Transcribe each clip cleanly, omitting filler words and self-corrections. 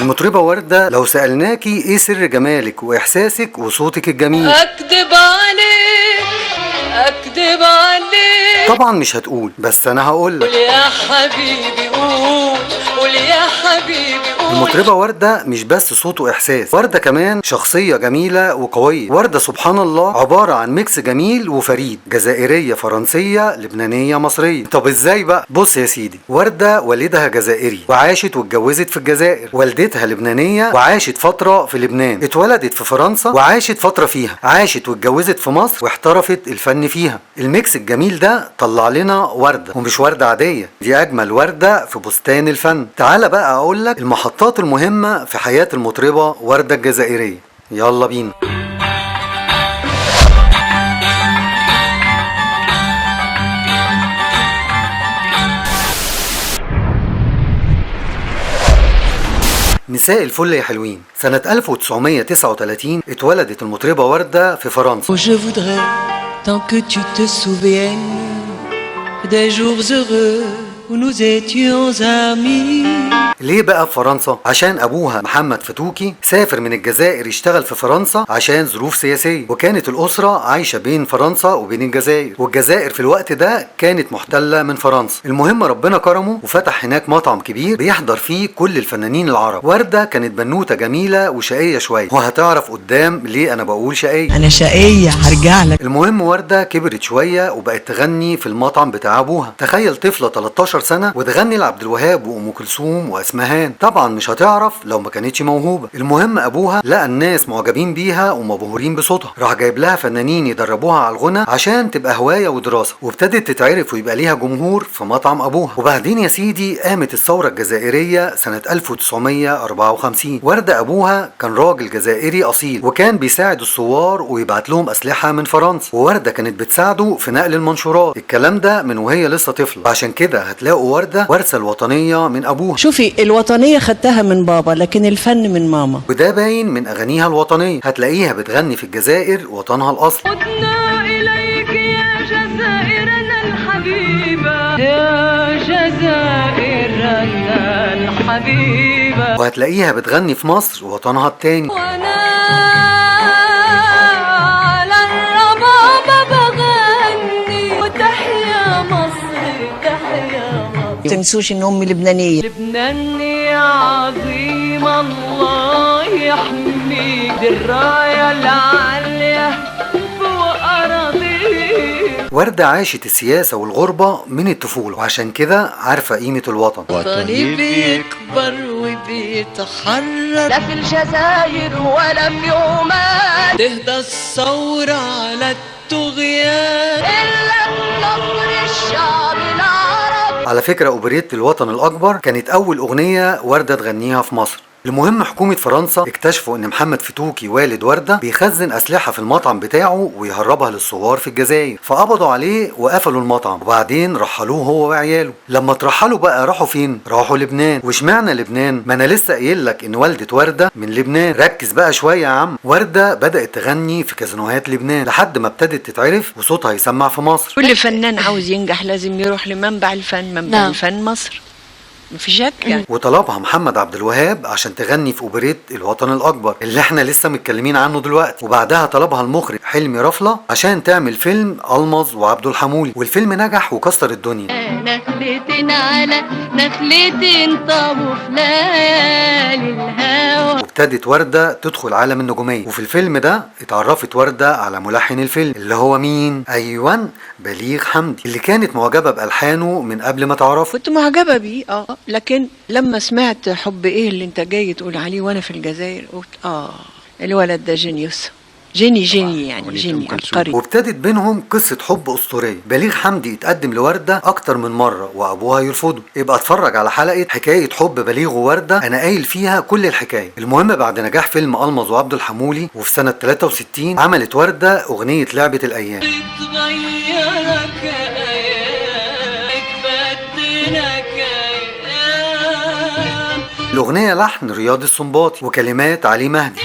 المطربة وردة لو سألناكي ايه سر جمالك واحساسك وصوتك الجميل، اكدب عليك اكدب عليك طبعا مش هتقول، بس انا هقولك. قول يا حبيبي قول، قول يا حبيبي قول. المطربة وردة مش بس صوت واحساس، وردة كمان شخصية جميلة وقوية. وردة سبحان الله عبارة عن ميكس جميل وفريد، جزائرية فرنسية لبنانية مصرية. طب ازاي بقى؟ بص يا سيدي، وردة والدها جزائري وعاشت واتجوزت في الجزائر، والدتها لبنانية وعاشت فترة في لبنان، اتولدت في فرنسا وعاشت فترة فيها، عاشت واتجوزت في مصر واحترفت الفن فيها. الميكس الجميل ده طلع لنا وردة، ومش وردة عادية، دي اجمل وردة في بستان الفن. تعال بقى اقولك المحطات المهمة في حياة المطربة وردة الجزائرية، يلا بينا. مساء الفل يا حلوين. سنة 1939 اتولدت المطربة وردة في فرنسا. Je voudrais tant que tu te souviennes des jours heureux où nous étions amis. ليه بقى في فرنسا؟ عشان ابوها محمد فتوكي سافر من الجزائر يشتغل في فرنسا عشان ظروف سياسية، وكانت الأسرة عايشة بين فرنسا وبين الجزائر، والجزائر في الوقت ده كانت محتلة من فرنسا. المهم ربنا كرمه وفتح هناك مطعم كبير بيحضر فيه كل الفنانين العرب. وردة كانت بنوتة جميلة وشقية شوية، وهتعرف قدام ليه انا بقول شقية. أنا شقية هرجع لك. المهم وردة كبرت شوية وبقت تغني في المطعم بتاع ابوها. تخيل طفلة 13 سنة وتغني لعبد الوهاب وام كلثوم واسمهان، طبعا مش هتعرف لو ما كانتش موهوبة. المهم ابوها لقى الناس معجبين بيها ومبهورين بصوتها، راح جايب لها فنانين يدربوها على الغنى عشان تبقى هواية ودراسة، وابتدت تتعرف ويبقى ليها جمهور في مطعم ابوها. وبعدين يا سيدي قامت الثورة الجزائرية سنة 1954. وردة ابوها كان راجل جزائري اصيل، وكان بيساعد الثوار ويبعت لهم اسلحة من فرنسا، ووردة كانت بتساعده في نقل المنشورات. الكلام ده من وهي لسه طفلة، عشان كده هتلاقوا وردة وارثة الوطنية من ابوها. شوفي الوطنية خدتها من بابا لكن الفن من ماما، وده باين من اغانيها الوطنية. هتلاقيها بتغني في الجزائر وطنها الاصل. عدنا إليك يا جزائرنا الحبيبة، يا جزائرنا الحبيبة. وهتلاقيها بتغني في مصر وطنها التاني. وأنا على الربابة بغني، وتحيا مصر تحيا مصر. تنسوش ان امي لبنانية. لبناني عظيم الله يحميك، الراية العالية فوق أراضيه. وردة عاشت السياسة والغربة من الطفولة، وعشان كده عارفة قيمة الوطن. وطني بيكبر وبيتحرر، لا في الجزائر ولا في عمان تهدى الثورة على الطغيان إلا بنصر الشعب العربي. على فكرة أوبريت الوطن الأكبر كانت أول أغنية وردة تغنيها في مصر. المهم حكومة فرنسا اكتشفوا ان محمد فتوكي والد وردة بيخزن اسلحة في المطعم بتاعه ويهربها للثوار في الجزائر، فقبضوا عليه وقفلوا المطعم، وبعدين رحلوه هو وعياله. لما اترحلوا بقى راحوا فين؟ راحوا لبنان. واشمعنى لبنان؟ ما انا لسه قايل لك ان والدة وردة من لبنان. ركز بقى شوية يا عم. وردة بدأت تغني في كازينوهات لبنان لحد ما ابتدت تتعرف وصوتها يسمع في مصر. كل فنان عاوز ينجح لازم يروح لمنبع الفن، منبع الفن مصر، مفيش شك يعني. وطلبها محمد عبد الوهاب عشان تغني في اوبريت الوطن الاكبر اللي احنا لسه متكلمين عنه دلوقتي. وبعدها طلبها المخرج حلمي رفلة عشان تعمل فيلم المظ وعبد الحمولي، والفيلم نجح وكسر الدنيا. نخلة على نخلة طابوا في ليالي الهوى. وابتدت وردة تدخل عالم النجومية، وفي الفيلم ده اتعرفت وردة على ملحن الفيلم اللي هو مين؟ ايوان بليغ حمدي، اللي كانت معجبة بألحانه من قبل ما تعرفه. كنت معجبة بيه لكن لما سمعت حب ايه اللي انت جاي تقول عليه وانا في الجزائر قلت الولد ده جينيوس، جيني يعني جيني عبقري. وابتدت بينهم قصة حب أسطورية. بليغ حمدي اتقدم لوردة أكتر من مرة وأبوها يرفضه. يبقى اتفرج على حلقة حكاية حب بليغ ووردة، أنا قايل فيها كل الحكاية. المهم بعد نجاح فيلم المظ وعبد الحمولي وفي سنة 63 عملت وردة أغنية لعبة الأيام. الأغنية لحن رياض السنباطي وكلمات علي مهدي.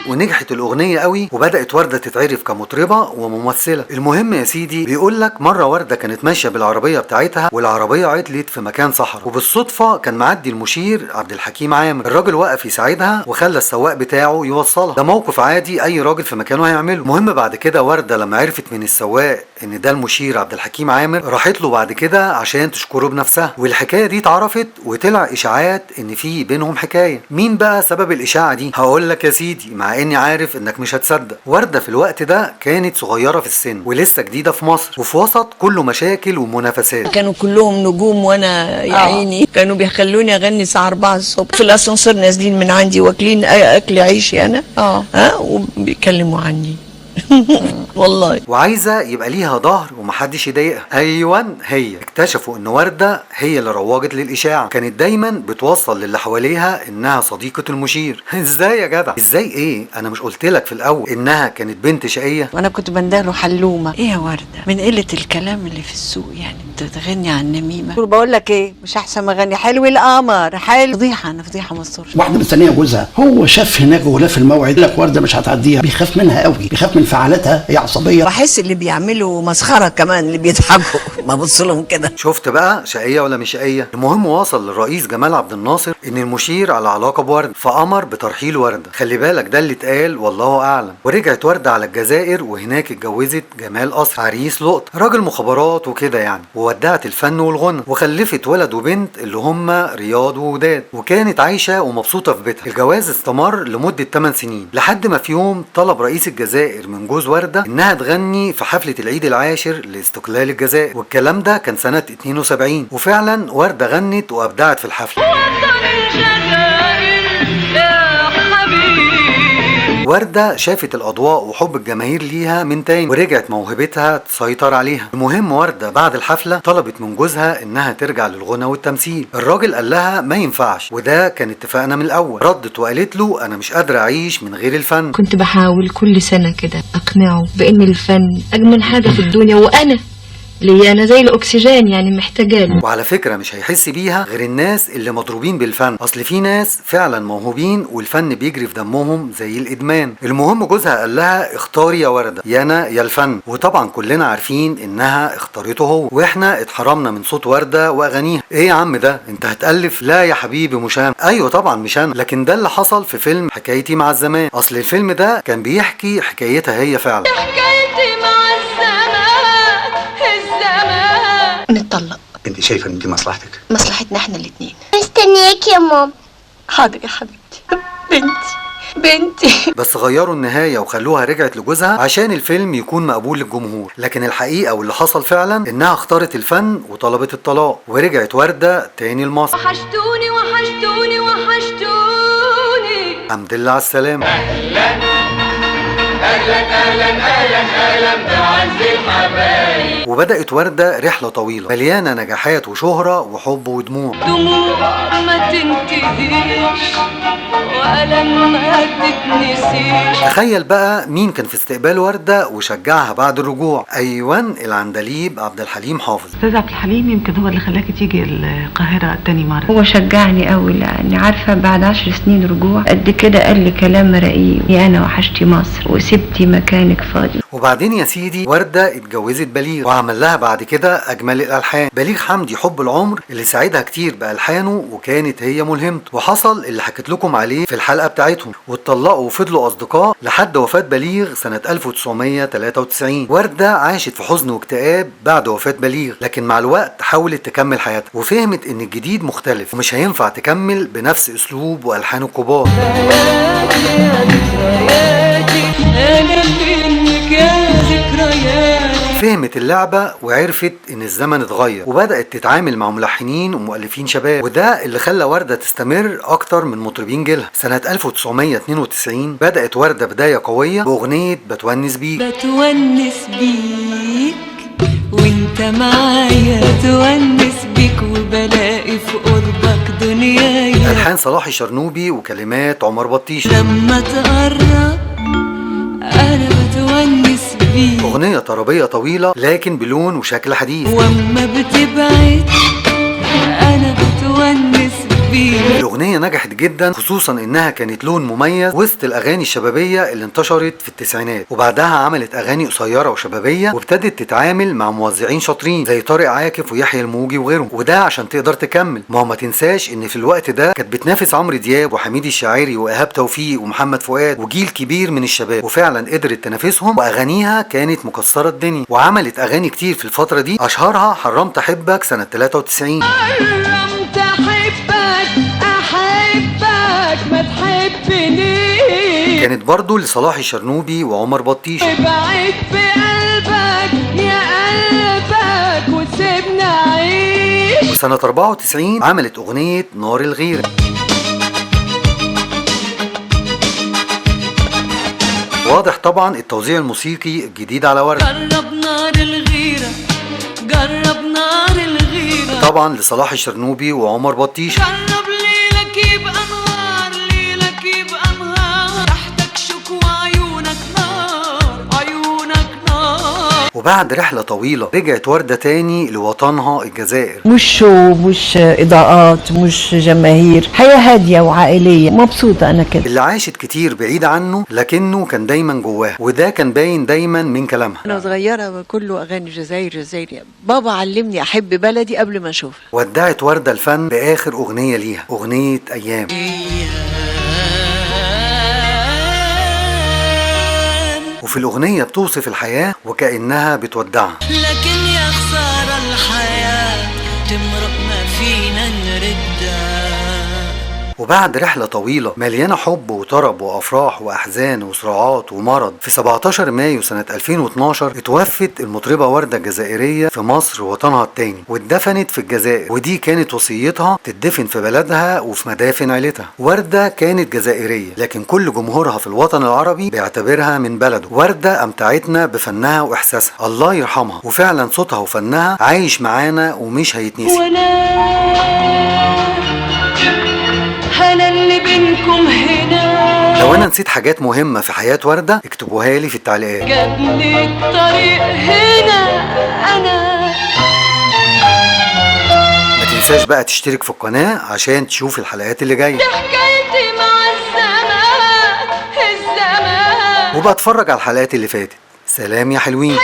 ونجحت الاغنيه قوي وبدات ورده تتعرف كمطربه وممثله. المهم يا سيدي بيقول لك مره ورده كانت ماشيه بالعربيه بتاعتها والعربيه عطلت في مكان صحراء، وبالصدفه كان معدي المشير عبد الحكيم عامر. الراجل وقف يساعدها وخلى السواق بتاعه يوصلها، ده موقف عادي اي راجل في مكانه هيعمله. المهم بعد كده ورده لما عرفت من السواق ان ده المشير عبد الحكيم عامر راحت له بعد كده عشان تشكره بنفسها، والحكايه دي اتعرفت وطلع اشاعات ان في بينهم حكايه. مين بقى سبب الاشاعه دي؟ هقول لك يا سيدي مع اني عارف انك مش هتصدق. ورده في الوقت ده كانت صغيره في السن ولسه جديده في مصر وفي وسط كله مشاكل ومنافسات. كانوا كلهم نجوم وانا يا عيني كانوا بيخلوني اغني الساعه 4 الصبح في الاسانسير، نازلين من عندي واكلين اكل عيشي انا وبيتكلموا عني والله. وعايزه يبقى ليها ظهر ومحدش يضايقها. ايوه هي اكتشفوا ان ورده هي اللي روجت للاشاعه، كانت دايما بتوصل للي حواليها انها صديقه المشير. ازاي يا جدع؟ ازاي ايه؟ انا مش قلت لك في الاول انها كانت بنت شقيه؟ وانا كنت بندهله حلومه. ايه يا ورده من قله الكلام اللي في السوق يعني بتغني عن النميمه؟ بقول لك ايه، مش احسن ما اغني حلو القمر حلو؟ فضيحه، انا فضيحه مصر. واحده مستنيه جوزها، هو شاف هناك ولا في الموعد لك ورده مش هتعديها، بيخاف منها قوي، بيخاف من انفعالاتها، هي عصبيه. بحس اللي بيعملوا مسخره كمان اللي بيضحكوا ما بص لهم كده. شفت بقى شقيه ولا مش شقيه؟ المهم وصل للرئيس جمال عبد الناصر ان المشير على علاقه بورده، فامر بترحيل ورده. خلي بالك ده اللي اتقال والله اعلم. ورجعت ورده على الجزائر وهناك اتجوزت جمال قصر عريس لقط راجل مخابرات وكده يعني، وودعت الفن والغنى وخلفت ولد وبنت اللي هم رياض ووداد، وكانت عايشه ومبسوطه في بيتها. الجواز استمر لمده 8 سنين لحد ما في يوم طلب رئيس الجزائر من جوز ورده انها تغني في حفله العيد العاشر لاستقلال الجزائر، والكلام ده كان سنه 72. وفعلا ورده غنت وابدعت في الحفله. وردة شافت الأضواء وحب الجماهير ليها من تاني ورجعت موهبتها تسيطر عليها. المهم وردة بعد الحفلة طلبت من جوزها إنها ترجع للغنى والتمثيل. الراجل قال لها ما ينفعش، وده كان اتفاقنا من الأول. ردت وقالت له أنا مش قادرة أعيش من غير الفن. كنت بحاول كل سنة كده أقنعه بإن الفن أجمل حاجة في الدنيا، وأنا ليه انا زي الاكسجين يعني محتاجه له. وعلى فكره مش هيحس بيها غير الناس اللي مضروبين بالفن، اصل في ناس فعلا موهوبين والفن بيجري في دمهم زي الادمان. المهم جوزها قال لها اختاري يا ورده، يا انا يا الفن. وطبعا كلنا عارفين انها اختارته هو، واحنا اتحرمنا من صوت ورده واغانيها. ايه يا عم ده انت هتالف؟ لا يا حبيبي مش انا. ايوه طبعا مش انا، لكن ده اللي حصل في فيلم حكايتي مع الزمان. اصل الفيلم ده كان بيحكي حكايتها هي فعلا. حكايتي مع الزمان نتطلق. انت شايفه ان دي مصلحتك؟ مصلحتنا احنا الاثنين. مستنياك يا ماما. حاضر يا حبيبتي. بنتي بس غيروا النهايه وخلوها رجعت لجوزها عشان الفيلم يكون مقبول للجمهور، لكن الحقيقه واللي حصل فعلا انها اختارت الفن وطلبت الطلاق، ورجعت ورده تاني لمصر. وحشتوني وحشتوني وحشتوني. الحمد لله على السلامه. اهلا اهلا اهلا اهلا اهلا بعز الحبايب. وبدأت وردة رحلة طويلة مليانة نجاحات وشهرة وحب ودموع. دموع ما تنتهيش وألم ما تتنسيش. تخيل بقى مين كان في استقبال وردة وشجعها بعد الرجوع؟ أيوان العندليب عبد الحليم حافظ. أستاذ عبد الحليم يمكن هو اللي خلاكي تيجي القاهرة تاني مرة. هو شجعني قوي لاني عارفه بعد 10 سنين رجوع قد كده قال لي كلام رقيق، يا انا وحشتي مصر وسبتي مكانك فاضي. وبعدين يا سيدي وردة اتجوزت بليغ وعمل لها بعد كده أجمل الألحان. بليغ حمدي حب العمر اللي ساعدها كتير بألحانه وكانت هي ملهمته، وحصل اللي حكيت لكم عليه في الحلقة بتاعتهم، واتطلقوا وفضلوا أصدقاء لحد وفاة بليغ سنة 1993. وردة عاشت في حزن واكتئاب بعد وفاة بليغ، لكن مع الوقت حاولت تكمل حياتها وفهمت إن الجديد مختلف ومش هينفع تكمل بنفس أسلوب وألحان الكبار. فهمت اللعبة وعرفت ان الزمن اتغير وبدأت تتعامل مع ملحنين ومؤلفين شباب، وده اللي خلى وردة تستمر اكتر من مطربين جيلها. سنة 1992 بدأت وردة بداية قوية باغنية بتونس بيك. بتونس بيك وانت معايا، تونس بيك وبلاقي في قربك دنياي. ألحان صلاح الشرنوبي وكلمات عمر بطيش. لما تقرب انا بتونس بيك. أغنية طربية طويلة لكن بلون وشكل حديث. واما بتبعد انا بتونس حبيبي. الأغنية نجحت جدا، خصوصا إنها كانت لون مميز وسط الأغاني الشبابية اللي انتشرت في التسعينات، وبعدها عملت أغاني قصيرة وشبابية وابتدت تتعامل مع موزعين شاطرين زي طارق عاكف ويحيى الموجي وغيرهم، وده عشان تقدر تكمل. ما تنساش إن في الوقت ده كانت بتنافس عمرو دياب وحميد الشاعري وإيهاب توفيق ومحمد فؤاد وجيل كبير من الشباب، وفعلا قدرت تنافسهم وأغانيها كانت مكسرة الدنيا، وعملت أغاني كتير في الفترة دي، أشهرها حرمت أحبك سنة 93. حرمت أحبك ما تحبني. كانت برضو لصلاح الشرنوبي وعمر بطيش. ابعد بقلبك يا قلبك وسيبنا عيش. وسنة 94 عملت أغنية نار الغيرة. واضح طبعا التوزيع الموسيقي الجديد على وردة. جرب نار الغيرة، جرب نار الغيرة. طبعا لصلاح الشرنوبي وعمر بطيش. جرب ليلك يبقى نهار، ليلك يبقى نهار. تحتك شكوى عيونك نار، عيونك نار. وبعد رحلة طويلة رجعت وردة تاني لوطنها الجزائر. مش شو، مش إضاءات، مش جماهير، حياة هادية وعائلية، مبسوطة أنا كده. اللي عاشت كتير بعيد عنه لكنه كان دايما جواها، وده كان باين دايما من كلامها. أنا صغيرة كله أغاني جزائري. بابا علمني أحب بلدي قبل ما أشوفها. ودعت وردة الفن بآخر أغنية ليها، أغنية أيام. وفي الأغنية بتوصف الحياة وكأنها بتودعها. لكن يا خسارة الحياة تمرق ما فينا نردها. وبعد رحلة طويلة مليانة حب وطرب وأفراح وأحزان وصراعات ومرض، في 17 مايو سنة 2012 اتوفت المطربة وردة الجزائرية في مصر وطنها التاني، واتدفنت في الجزائر، ودي كانت وصيتها تدفن في بلدها وفي مدافن عيلتها. وردة كانت جزائرية لكن كل جمهورها في الوطن العربي بيعتبرها من بلده. وردة أمتعتنا بفنها وإحساسها، الله يرحمها، وفعلا صوتها وفنها عايش معانا ومش هيتنسي. أنا اللي بينكم هنا. لو أنا نسيت حاجات مهمة في حياة وردة اكتبوها لي في التعليقات. جابني الطريق هنا أنا. ما تنساش بقى تشترك في القناة عشان تشوف الحلقات اللي جاية، حكايتي مع الزمان وبقى اتفرج على الحلقات اللي فاتت. سلام يا حلوين.